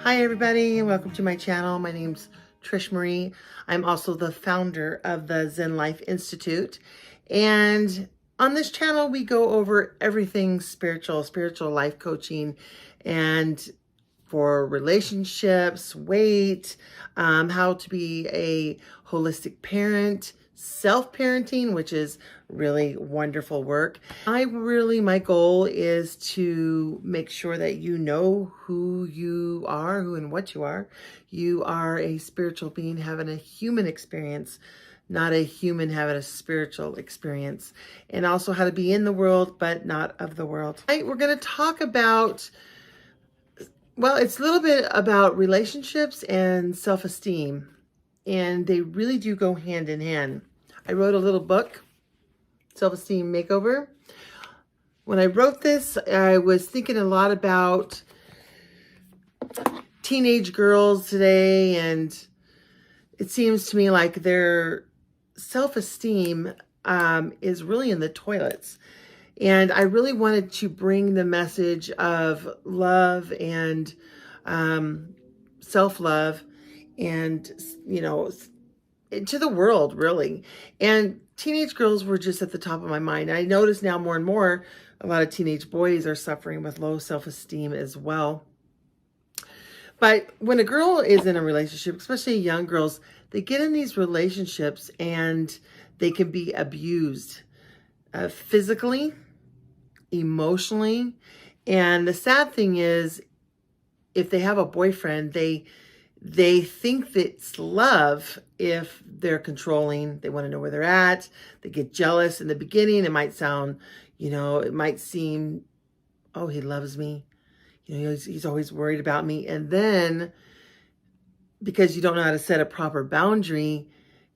Hi everybody, and welcome to my channel. My name's Trish Marie. I'm also the founder of the Zen Life Institute. And on this channel, we go over everything spiritual life coaching, and for relationships, weight, how to be a holistic parent, self-parenting, which is really wonderful work. My goal is to make sure that you know who you are, who and what you are. You are a spiritual being having a human experience, not a human having a spiritual experience, and also how to be in the world, but not of the world. Tonight, we're going to talk about, well, it's a little bit about relationships and self-esteem, and they really do go hand in hand. I wrote a little book, Self-Esteem Makeover. When I wrote this, I was thinking a lot about teenage girls today, and it seems to me like their self-esteem is really in the toilets. And I really wanted to bring the message of love and self-love and, to the world, really. And teenage girls were just at the top of my mind. I notice now more and more, a lot of teenage boys are suffering with low self-esteem as well. But when a girl is in a relationship, especially young girls, they get in these relationships and they can be abused physically, emotionally. And the sad thing is, if they have a boyfriend, they think that it's love if they're controlling. They want to know where they're at. They get jealous in the beginning. It might sound, it might seem, oh, he loves me. He's always worried about me. And then because you don't know how to set a proper boundary,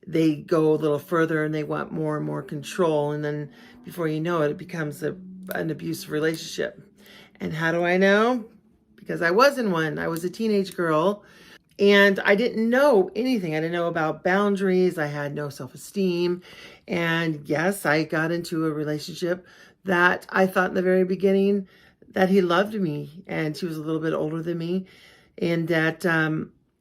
they go a little further and they want more and more control. And then before you know it, it becomes an abusive relationship. And how do I know? Because I was in one. I was a teenage girl. And I didn't know anything. I didn't know about boundaries. I had no self-esteem. And yes, I got into a relationship that I thought in the very beginning that he loved me. And he was a little bit older than me. And that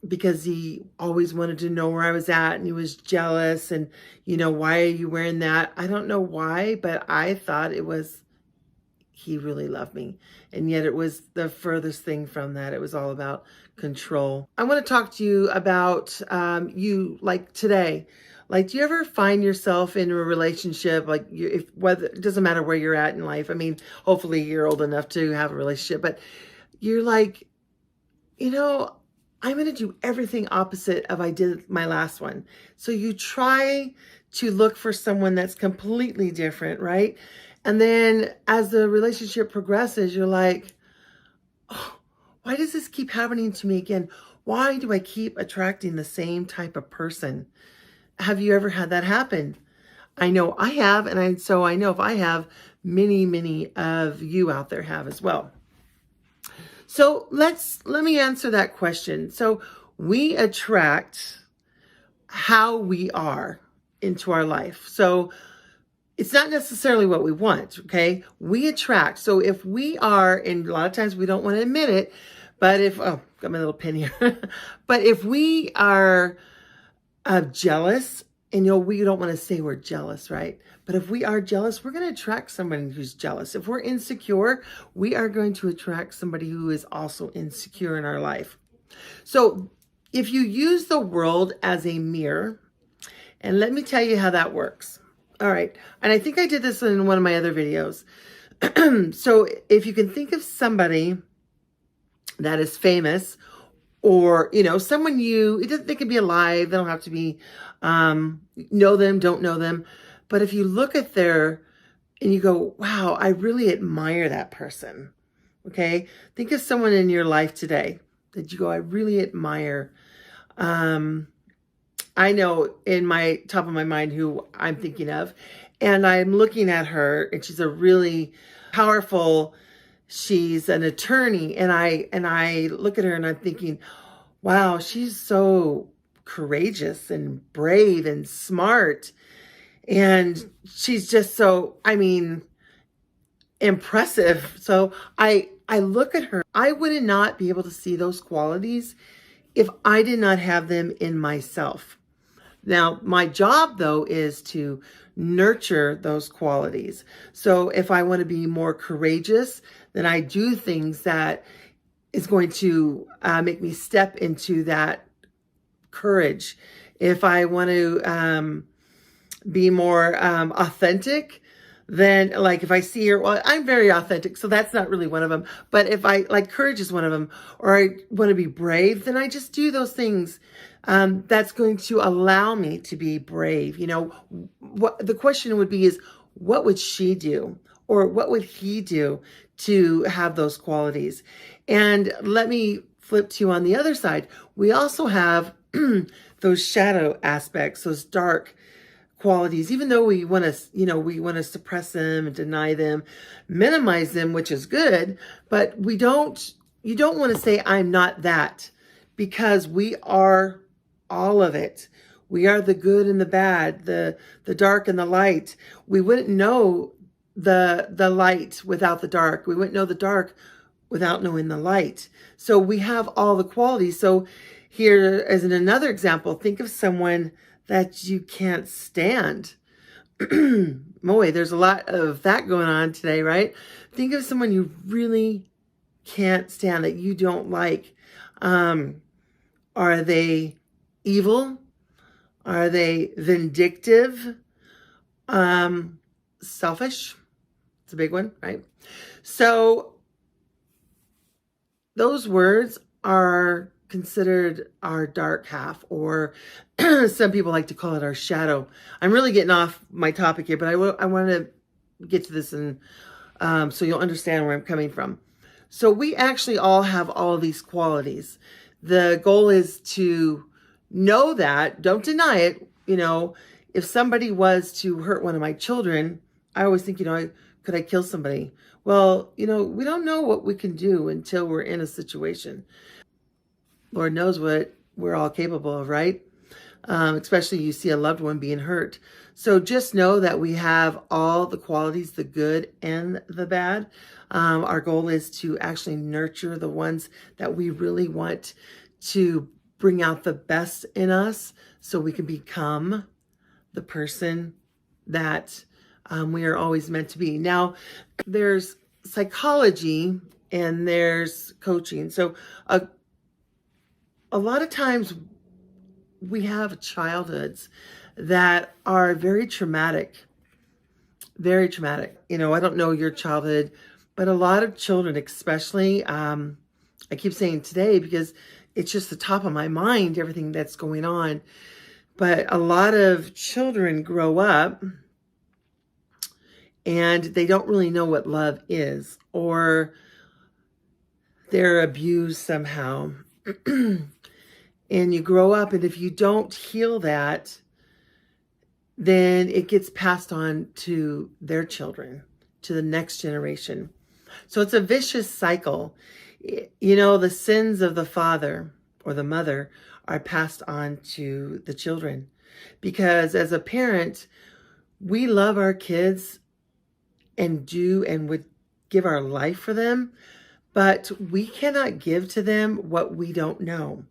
because he always wanted to know where I was at, and he was jealous. And, why are you wearing that? I don't know why, but I thought it was he really loved me. And yet it was the furthest thing from that. It was all about control. I want to talk to you about you like today. Like, do you ever find yourself in a relationship, like whether it doesn't matter where you're at in life. I mean, hopefully you're old enough to have a relationship, but you're like, I'm going to do everything opposite of I did my last one. So you try to look for someone that's completely different, right? And then as the relationship progresses, you're like, oh, why does this keep happening to me again? Why do I keep attracting the same type of person? Have you ever had that happen? I know I have, and so I know if I have, many of you out there have as well. So let me answer that question. So we attract how we are into our life. So it's not necessarily what we want, okay? We attract. So if we are, and a lot of times we don't want to admit it, but got my little pin here. But if we are jealous, and we don't want to say we're jealous, right? But if we are jealous, we're going to attract somebody who's jealous. If we're insecure, we are going to attract somebody who is also insecure in our life. So if you use the world as a mirror, and let me tell you how that works. All right. And I think I did this in one of my other videos. So if you can think of somebody that is famous, or, someone they can be alive. They don't have to be, know them, don't know them. But if you look at and you go, wow, I really admire that person. Okay. Think of someone in your life today that you go, I really admire. I know in my top of my mind who I'm thinking of, and I'm looking at her, and she's a really powerful, she's an attorney, and I look at her and I'm thinking, wow, she's so courageous and brave and smart. And she's just so, impressive. So I look at her. I would not be able to see those qualities if I did not have them in myself. Now, my job, though, is to nurture those qualities. So if I want to be more courageous, then I do things that is going to make me step into that courage. If I want to be more authentic, then like if I see her, well, I'm very authentic, so that's not really one of them. But if I like courage is one of them, or I want to be brave, then I just do those things. That's going to allow me to be brave. You know, what the question would be is, what would she do? Or what would he do to have those qualities? And let me flip to you on the other side. We also have those shadow aspects, those dark qualities, even though we want to, we want to suppress them and deny them, minimize them, which is good, but you don't want to say, I'm not that, because we are all of it. We are the good and the bad, the dark and the light. We wouldn't know the light without the dark. We wouldn't know the dark without knowing the light. So we have all the qualities. So here, as in another example, think of someone that you can't stand. Boy, there's a lot of that going on today, right? Think of someone you really can't stand, that you don't like. Are they evil? Are they vindictive? Selfish? It's a big one, right? So those words are considered our dark half, or some people like to call it our shadow. I'm really getting off my topic here, but I want to get to this, and so you'll understand where I'm coming from. So we actually all have all of these qualities. The goal is to know that, don't deny it. If somebody was to hurt one of my children, I always think, could I kill somebody? Well, we don't know what we can do until we're in a situation. Lord knows what we're all capable of, right? Especially you see a loved one being hurt. So just know that we have all the qualities, the good and the bad. Our goal is to actually nurture the ones that we really want to bring out the best in us, so we can become the person that we are always meant to be. Now, there's psychology and there's coaching. So a lot of times we have childhoods that are very traumatic, very traumatic. I don't know your childhood, but a lot of children, especially, I keep saying today because it's just the top of my mind, everything that's going on. But a lot of children grow up and they don't really know what love is, or they're abused somehow. And you grow up, and if you don't heal that, then it gets passed on to their children, to the next generation. So it's a vicious cycle. The sins of the father or the mother are passed on to the children. Because as a parent, we love our kids and would give our life for them, but we cannot give to them what we don't know.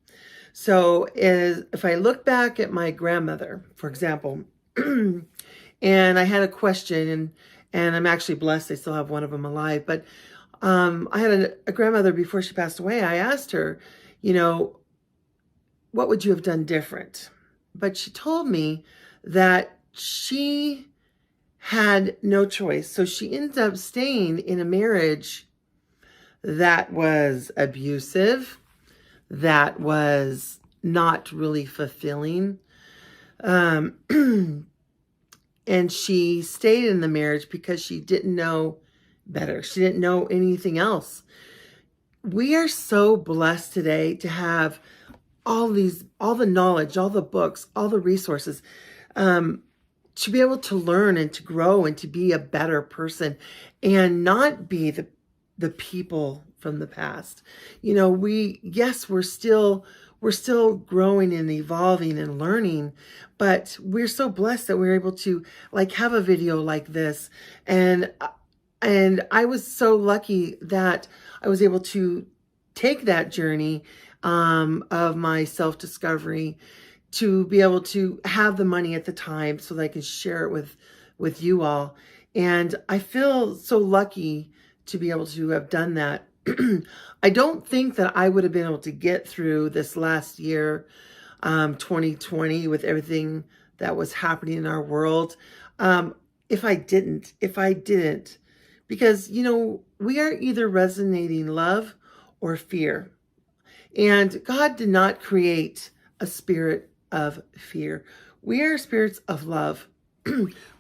So if I look back at my grandmother, for example, and I had a question, and I'm actually blessed I still have one of them alive, but I had a grandmother before she passed away. I asked her, what would you have done different? But she told me that she had no choice. So she ended up staying in a marriage that was abusive, that was not really fulfilling. And she stayed in the marriage because she didn't know better. She didn't know anything else. We are so blessed today to have all the knowledge, all the books, all the resources, to be able to learn and to grow and to be a better person and not be the people from the past. We're still growing and evolving and learning, but we're so blessed that we're able to have a video like this and And I was so lucky that I was able to take that journey of my self-discovery to be able to have the money at the time so that I could share it with you all. And I feel so lucky to be able to have done that. I don't think that I would have been able to get through this last year, 2020, with everything that was happening in our world, if I didn't, because, we are either resonating love or fear. And God did not create a spirit of fear. We are spirits of love.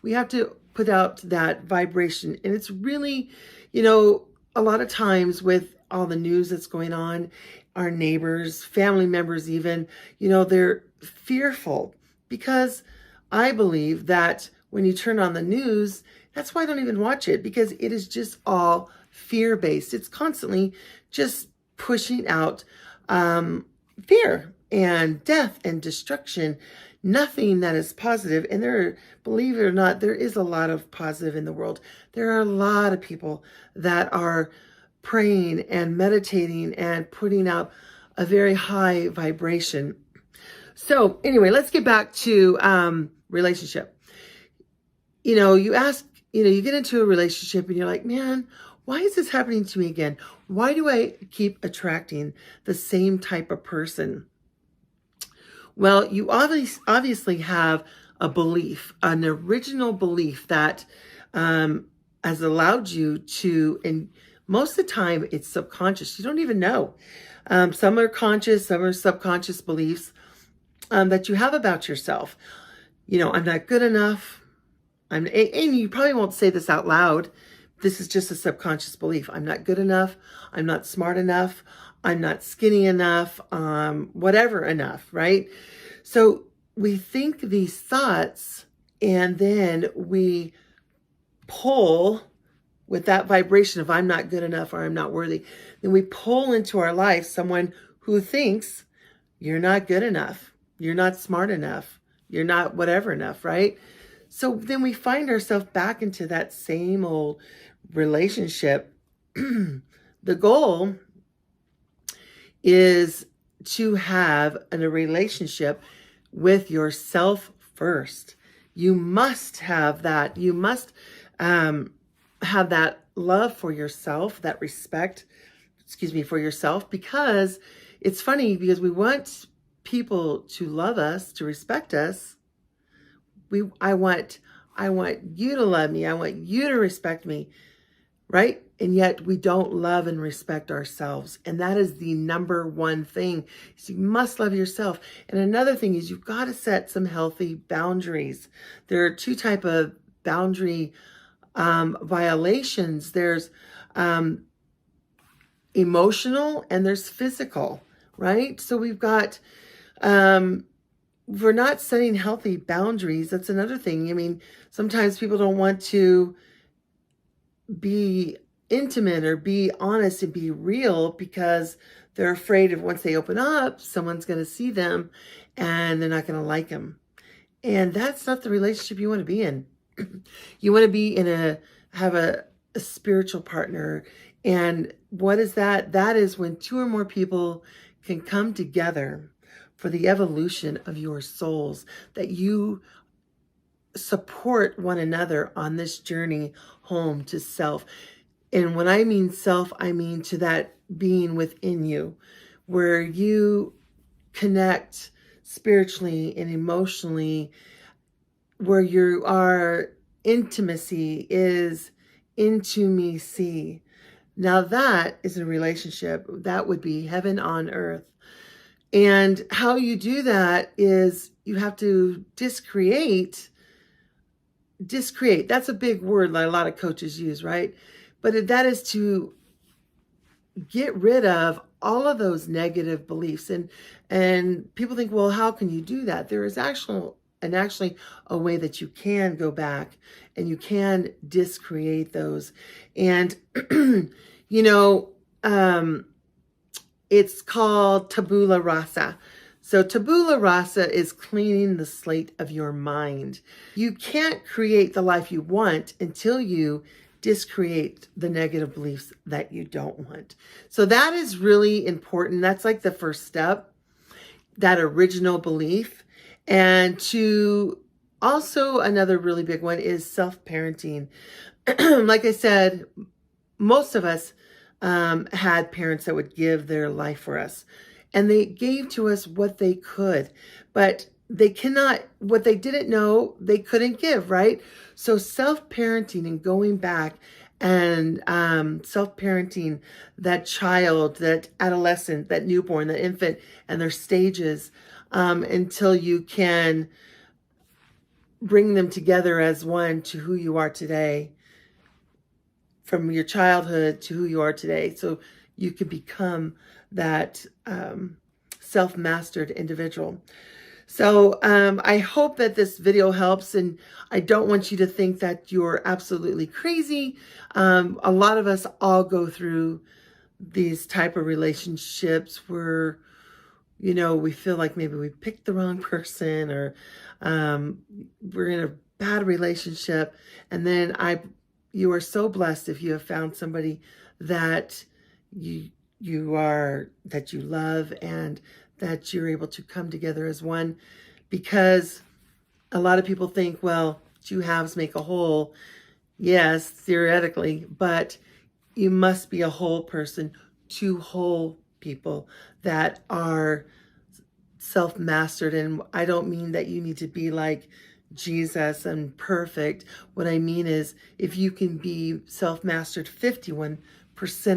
We have to put out that vibration. And it's really, a lot of times with all the news that's going on, our neighbors, family members even, they're fearful, because I believe that when you turn on the news, that's why I don't even watch it, because it is just all fear-based. It's constantly just pushing out fear and death and destruction, nothing that is positive. And believe it or not, there is a lot of positive in the world. There are a lot of people that are praying and meditating and putting out a very high vibration. So anyway, let's get back to relationship. You ask, you get into a relationship and you're like, man, why is this happening to me again? Why do I keep attracting the same type of person? Well, you obviously have a belief, an original belief that has allowed you to, and most of the time it's subconscious. You don't even know. Some are conscious, some are subconscious beliefs that you have about yourself. I'm not good enough. And you probably won't say this out loud. This is just a subconscious belief. I'm not good enough. I'm not smart enough. I'm not skinny enough. Whatever enough, right? So we think these thoughts, and then we pull with that vibration of I'm not good enough or I'm not worthy. Then we pull into our life someone who thinks you're not good enough. You're not smart enough. You're not whatever enough, right? So then we find ourselves back into that same old relationship. The goal is to have a relationship with yourself first. You must have that. You must have that love for yourself, that respect, for yourself, because it's funny, because we want people to love us, to respect us. I want you to love me. I want you to respect me, right? And yet we don't love and respect ourselves. And that is the number one thing. So you must love yourself. And another thing is you've got to set some healthy boundaries. There are two types of boundary violations. There's emotional and there's physical, right? So we've got, we're not setting healthy boundaries. That's another thing. I mean, sometimes people don't want to be intimate or be honest and be real because they're afraid of once they open up, someone's going to see them and they're not going to like them. And that's not the relationship you want to be in. You want to be have a spiritual partner. And what is that? That is when two or more people can come together for the evolution of your souls, that you support one another on this journey home to self. And when I mean self, I mean to that being within you, where you connect spiritually and emotionally, where your intimacy is into me see. Now that is a relationship. That would be heaven on earth. And how you do that is you have to discreate. That's a big word that a lot of coaches use, right? But that is to get rid of all of those negative beliefs. And people think, well, how can you do that? There is actually a way that you can go back and you can discreate those. And, it's called tabula rasa. So tabula rasa is cleaning the slate of your mind. You can't create the life you want until you discreate the negative beliefs that you don't want. So that is really important. That's like the first step, that original belief. And to also, another really big one is self-parenting. Like I said, most of us had parents that would give their life for us, and they gave to us what they could, but what they didn't know, they couldn't give, right? So self-parenting and going back and self-parenting that child, that adolescent, that newborn, that infant, and their stages, until you can bring them together as one to who you are today, from your childhood to who you are today, so you can become that self-mastered individual. So I hope that this video helps, and I don't want you to think that you're absolutely crazy. A lot of us all go through these type of relationships where, we feel like maybe we picked the wrong person, or we're in a bad relationship, and then you are so blessed if you have found somebody that you love, and that you're able to come together as one. Because a lot of people think, well, two halves make a whole. Yes, theoretically, but you must be a whole person, two whole people that are self-mastered. And I don't mean that you need to be like Jesus and perfect. What I mean is, if you can be self-mastered 51%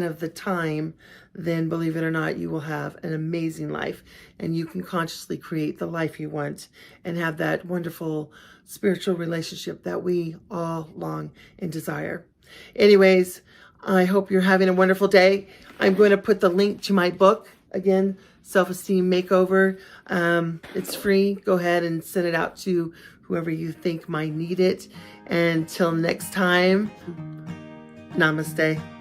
of the time, then believe it or not, you will have an amazing life, and you can consciously create the life you want and have that wonderful spiritual relationship that we all long and desire. Anyways, I hope you're having a wonderful day. I'm going to put the link to my book again, Self-Esteem Makeover. It's free. Go ahead and send it out to whoever you think might need it. Until next time, namaste.